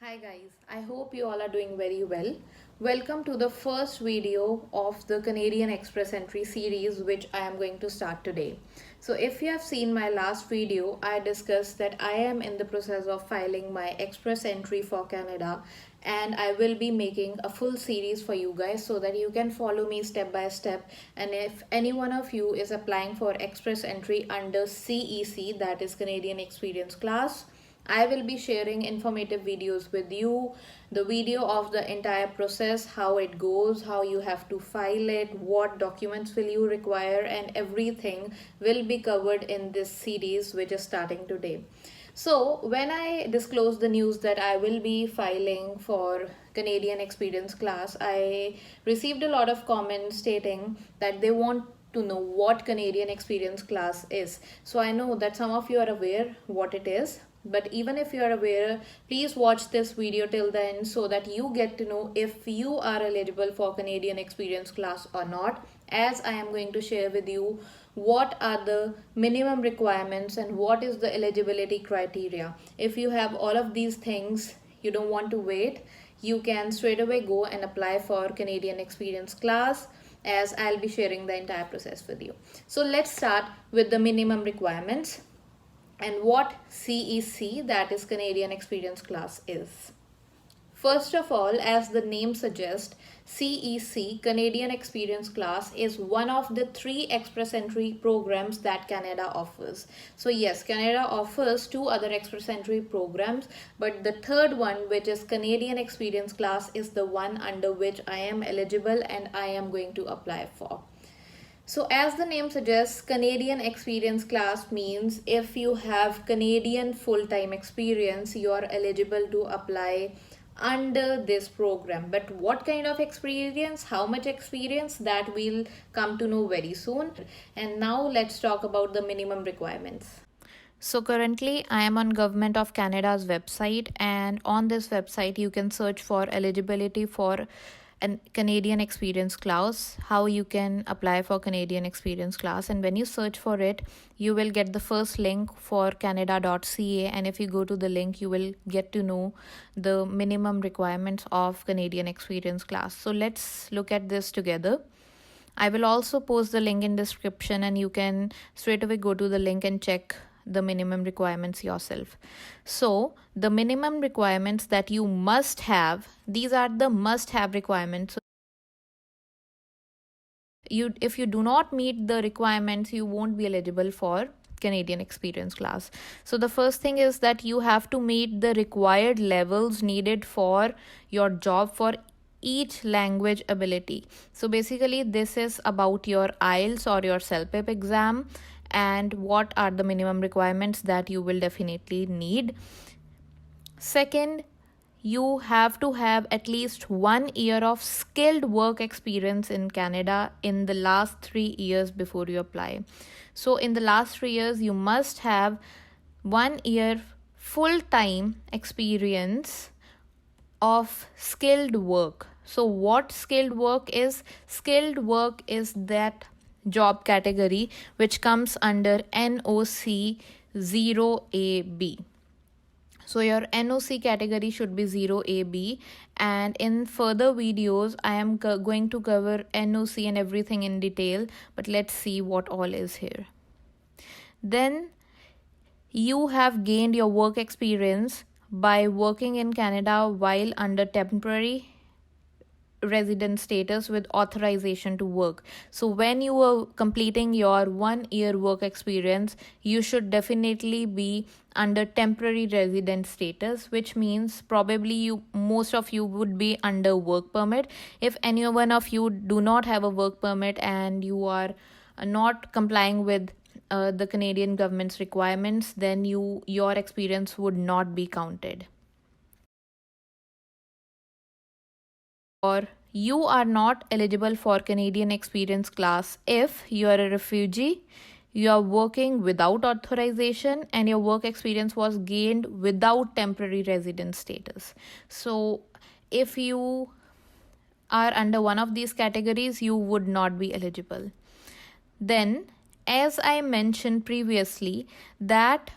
Hi guys, I hope you all are doing very well. Welcome to the first video of the Canadian Express Entry series which I am going to start today. So if you have seen my last video, I discussed that I am in the process of filing my Express Entry for Canada, and I will be making a full series for you guys so that you can follow me step by step. And if any one of you is applying for Express Entry under CEC, that is Canadian Experience Class, I will be sharing informative videos with you, the video of the entire process, how it goes, how you have to file it, what documents will you require, and everything will be covered in this series which is starting today. So when I disclosed the news that I will be filing for Canadian Experience Class, I received a lot of comments stating that they want to know what Canadian Experience Class is. So I know that some of you are aware what it is, but even if you are aware, please watch this video till the end so that you get to know if you are eligible for Canadian Experience Class or not, as I am going to share with you what are the minimum requirements and what is the eligibility criteria. If you have all of these things, you don't want to wait, you can straight away go and apply for Canadian Experience Class, as I'll be sharing the entire process with you. So let's start with the minimum requirements and what CEC, that is Canadian Experience Class, is. First of all, as the name suggests, CEC, Canadian Experience Class, is one of the 3 express entry programs that Canada offers. So yes, Canada offers 2 other express entry programs, but the third one, which is Canadian Experience Class, is the one under which I am eligible and I am going to apply for. So as the name suggests, Canadian Experience Class means if you have Canadian full-time experience, you are eligible to apply under this program. But what kind of experience, how much experience, that we'll come to know very soon. And now let's talk about the minimum requirements. So currently I am on Government of Canada's website, and on this website you can search for eligibility for a Canadian Experience Class, how you can apply for Canadian Experience Class. And when you search for it, you will get the first link for canada.ca, and if you go to the link, you will get to know the minimum requirements of Canadian Experience Class. So let's look at this together. I will also post the link in description, and you can straight away go to the link and check the minimum requirements yourself. So the minimum requirements that you must have, these are the must have requirements. If you do not meet the requirements, you won't be eligible for Canadian Experience Class. So the first thing is that you have to meet the required levels needed for your job for each language ability. So basically this is about your IELTS or your CELPIP exam and what are the minimum requirements that you will definitely need. Second, you have to have at least 1 year of skilled work experience in Canada in the last 3 years before you apply. So in the last 3 years, you must have 1 year full-time experience of skilled work. So what skilled work is? Skilled work is that job category which comes under NOC 0AB. So your NOC category should be 0AB, and in further videos I am going to cover NOC and everything in detail, but let's see what all is here. Then you have gained your work experience by working in Canada while under temporary resident status with authorization to work. So when you are completing your 1 year work experience, you should definitely be under temporary resident status, which means probably most of you would be under work permit. If any one of you do not have a work permit and you are not complying with the Canadian government's requirements, then your experience would not be counted. Or you are not eligible for Canadian Experience Class if you are a refugee, you are working without authorization, and your work experience was gained without temporary resident status. So if you are under one of these categories, you would not be eligible. Then, as I mentioned previously, that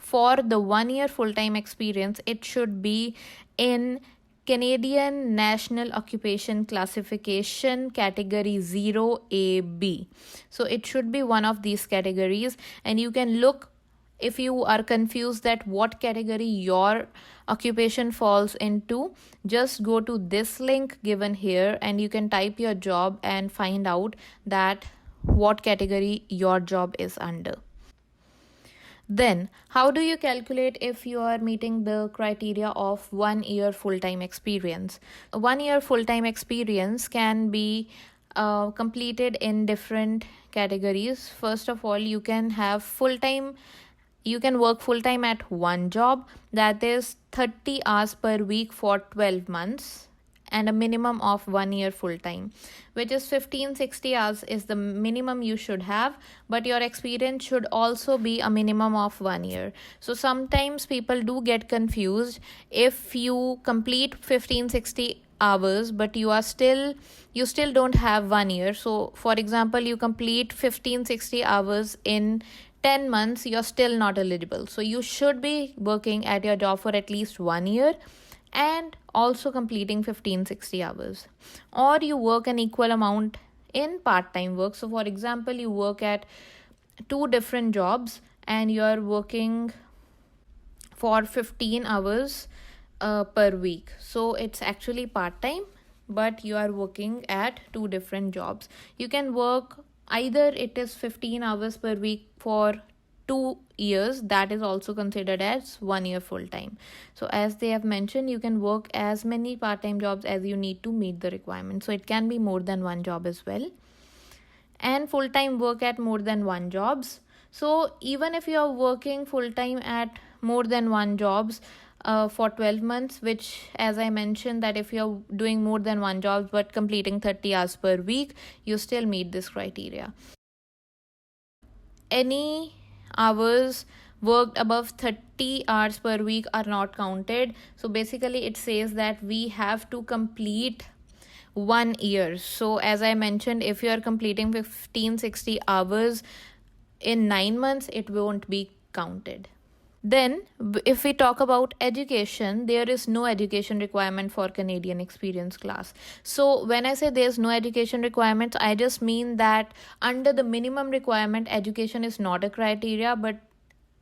for the 1 year full-time experience, it should be in Canadian National Occupation Classification category 0AB. So it should be one of these categories, and you can look if you are confused that what category your occupation falls into. Just go to this link given here and you can type your job and find out that what category your job is under. Then, how do you calculate if you are meeting the criteria of 1 year full-time experience? A 1 year full-time experience can be completed in different categories. First of all, you can work full-time at one job, that is 30 hours per week for 12 months, and a minimum of 1 year full-time, which is 1560 hours is the minimum you should have, but your experience should also be a minimum of 1 year. So sometimes people do get confused. If you complete 1560 hours but you still don't have 1 year, so for example you complete 1560 hours in 10 months, you're still not eligible. So you should be working at your job for at least 1 year and also completing 1560 hours, or you work an equal amount in part-time work. So for example, you work at two different jobs and you're working for 15 hours per week, so it's actually part-time, but you are working at two different jobs. You can work either it is 15 hours per week for 2 years, that is also considered as 1 year full-time. So as they have mentioned, you can work as many part-time jobs as you need to meet the requirement. So it can be more than one job as well, and full-time work at more than one jobs. So even if you are working full-time at more than one jobs for 12 months, which as I mentioned that if you're doing more than one job but completing 30 hours per week, you still meet this criteria. Any hours worked above 30 hours per week are not counted. So basically it says that we have to complete 1 year. So as I mentioned, if you are completing 1560 hours in 9 months, it won't be counted. Then if we talk about education, there is no education requirement for Canadian experience class. So when I say there's no education requirements, I just mean that under the minimum requirement, education is not a criteria, but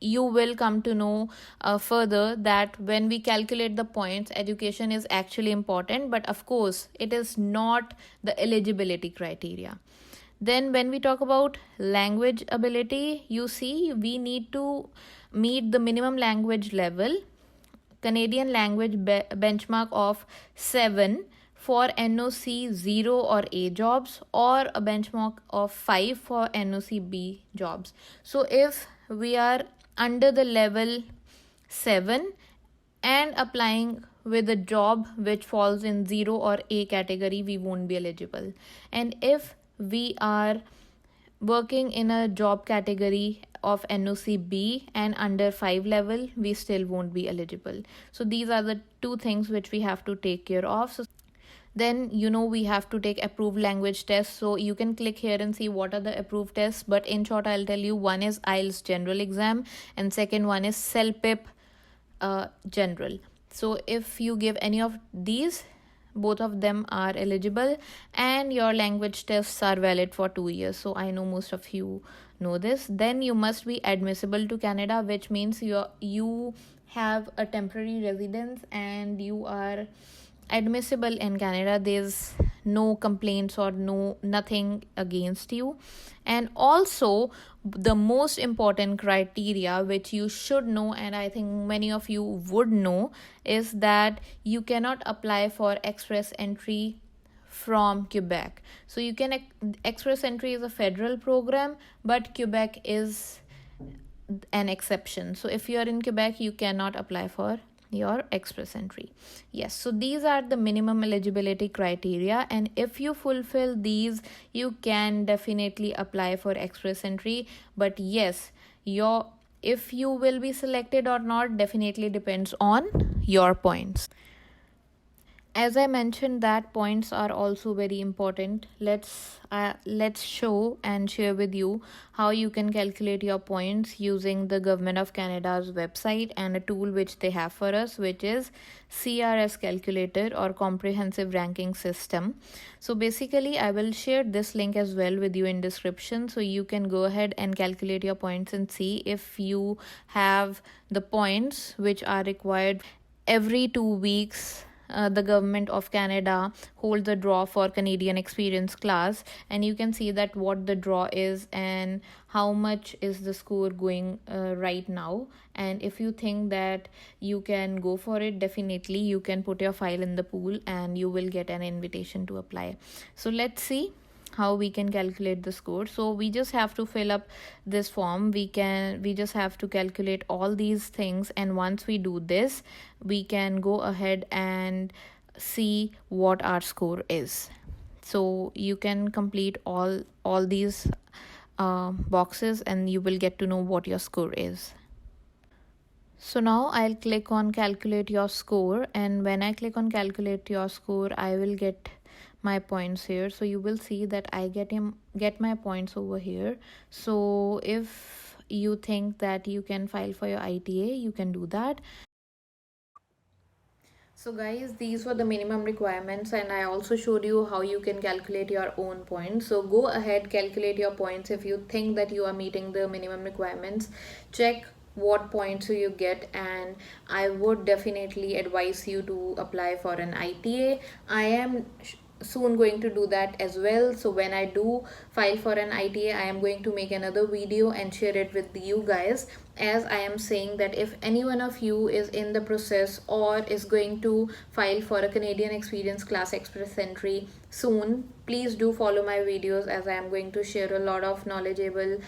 you will come to know further that when we calculate the points, education is actually important, but of course it is not the eligibility criteria. Then when we talk about language ability, you see we need to meet the minimum language level, Canadian language benchmark of 7 for NOC 0 or A jobs, or a benchmark of 5 for NOC B jobs. So if we are under the level 7 and applying with a job which falls in 0 or A category, we won't be eligible. And if we are working in a job category of NOC B and under 5 level, we still won't be eligible. So these are the two things which we have to take care of. So then we have to take approved language tests. So you can click here and see what are the approved tests, but in short I'll tell you, one is IELTS general exam and second one is CELPIP general. So if you give any of these, both of them are eligible, and your language tests are valid for 2 years. So I know most of you know this. Then you must be admissible to Canada, which means you have a temporary residence and you are admissible in Canada. There's no complaints or nothing against you. And also the most important criteria which you should know, and I think many of you would know, is that you cannot apply for express entry from Quebec. So you can express entry is a federal program, but Quebec is an exception. So if you are in Quebec, you cannot apply for your express entry. Yes, so these are the minimum eligibility criteria, and if you fulfill these, you can definitely apply for express entry. But yes, if you will be selected or not definitely depends on your points. As I mentioned that points are also very important, let's show and share with you how you can calculate your points using the Government of Canada's website and a tool which they have for us, which is CRS calculator or comprehensive ranking system. So basically I will share this link as well with you in description, so you can go ahead and calculate your points and see if you have the points which are required. Every 2 weeks the Government of Canada holds a draw for Canadian Experience class, and you can see that what the draw is and how much is the score going right now. And if you think that you can go for it, definitely you can put your file in the pool and you will get an invitation to apply. So let's see how we can calculate the score. So we just have to fill up this form. We just have to calculate all these things, and once we do this, we can go ahead and see what our score is. So you can complete all these boxes and you will get to know what your score is. So now I'll click on calculate your score, and when I click on calculate your score, I will get my points here. So you will see that I get my points over here. So if you think that you can file for your ITA, you can do that. So guys, these were the minimum requirements, and I also showed you how you can calculate your own points. So go ahead, calculate your points. If you think that you are meeting the minimum requirements, check what points do you get, and I would definitely advise you to apply for an ITA. I am soon going to do that as well. So when I do file for an ITA, I am going to make another video and share it with you guys. As I am saying that if any one of you is in the process or is going to file for a Canadian Experience Class Express Entry soon, please do follow my videos, as I am going to share a lot of knowledgeable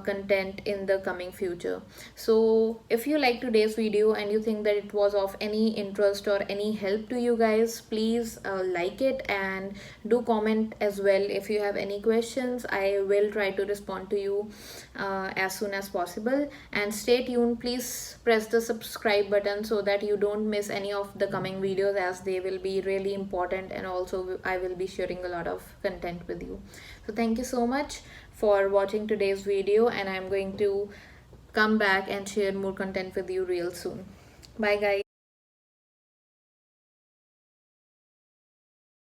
content in the coming future. So if you like today's video and you think that it was of any interest or any help to you guys, please like it and do comment as well. If you have any questions, I will try to respond to you as soon as possible. And stay tuned, please press the subscribe button so that you don't miss any of the coming videos, as they will be really important, and also I will be sharing a lot of content with you. So thank you so much for watching today's video, and I'm going to come back and share more content with you real soon. Bye guys.